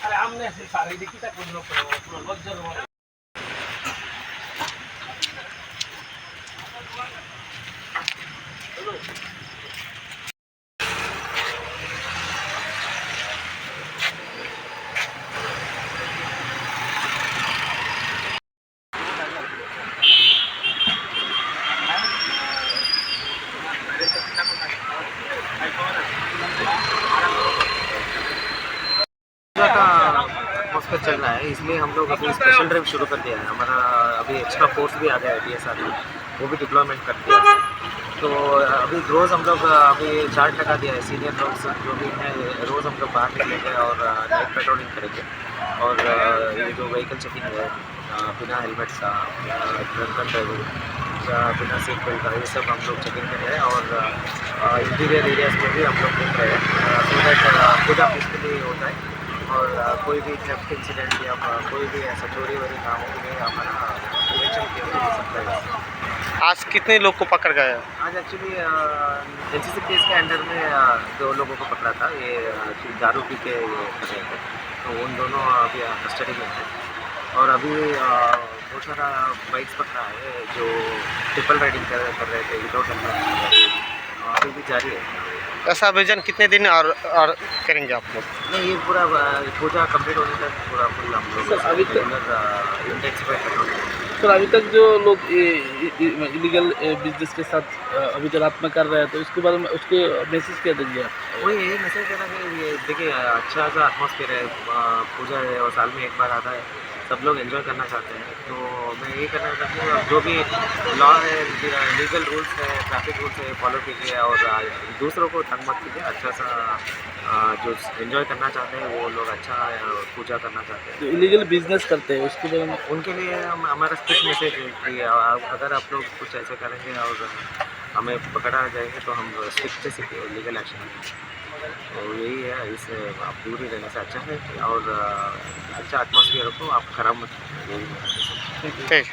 अरे हमने सारे देखी था कुछ लोग लज्जर एटमॉस्फेयर चल रहा है, इसलिए हम लोग अभी स्पेशल ड्राइव शुरू कर दिया है। हमारा अभी एक्स्ट्रा फोर्स भी आ गया है DSR में, वो भी डिप्लॉयमेंट कर दिया है। तो अभी रोज़ हम लोग अभी चार्ट लगा दिया है, सीनियर लोग जो भी हैं रोज़ हम लोग बाहर निकलेंगे और नाइट पेट्रोलिंग करेंगे। और ये जो व्हीकल चेकिंग है बिना हेलमेट का, ड्रंकन ड्राइविंग या बिना सीट बेल्ट का, ये सब हम लोग चेकिंग कर रहे हैं। और इंटीरियर एरियाज में भी हम लोग घूम रहे हैं सो दैट पूरा पीसफुली होता है। और कोई भी थेफ्ट इंसिडेंट या कोई भी ऐसा चोरी वोरी ना हो, ये हमारा प्रिवेंशन के लिए सकता है। आज कितने लोग को पकड़ गए? आज एक्चुअली NCC केस के अंडर में 2 लोगों को पकड़ा था। ये दारू पी के ये कर रहे थे, तो उन दोनों अभी कस्टडी में हैं। और अभी बहुत सारा बाइक्स पकड़ा है जो ट्रिपल राइडिंग कर रहे थे विदाउट हेलमेट, अभी भी जारी है। ऐसा अभियान कितने दिन और करेंगे आप लोग? नहीं, ये पूरा पूजा कंप्लीट होने तक पूरा फुल हम लोग अभी तक इंटेंसिफाई करेंगे। सर अभी तक जो लोग इलीगल बिजनेस के साथ अभी रात में कर रहे हैं, तो उसके बारे में उसके मैसेज क्या देंगे आप? वही यही मैसेज देना कि ये देखिए अच्छा सा एटमॉस्फेयर है, पूजा है और साल में एक बार आता है, सब लोग एंजॉय करना चाहते हैं। तो मैं यही करना चाहती हूँ, जो भी लॉ है, लीगल रूल्स है, ट्रैफिक रूल्स है, फॉलो कीजिए और दूसरों को तंग मत कीजिए। अच्छा सा जो एंजॉय करना चाहते हैं वो लोग अच्छा पूजा करना चाहते हैं। जो इलीगल बिजनेस करते हैं उसके बारे में उनके लिए हमारा स्ट्रिक्ट मैसेज है कि अगर आप लोग कुछ ऐसे करेंगे और हमें पकड़ा जाएंगे तो हम स्ट्रिक्ट से लीगल एक्शन लेंगे। तो यही है, इससे आप दूर ही रहने से अच्छा है। और अच्छा एटमॉस्फेयर को आप खराब मत करिए, यही ठीक।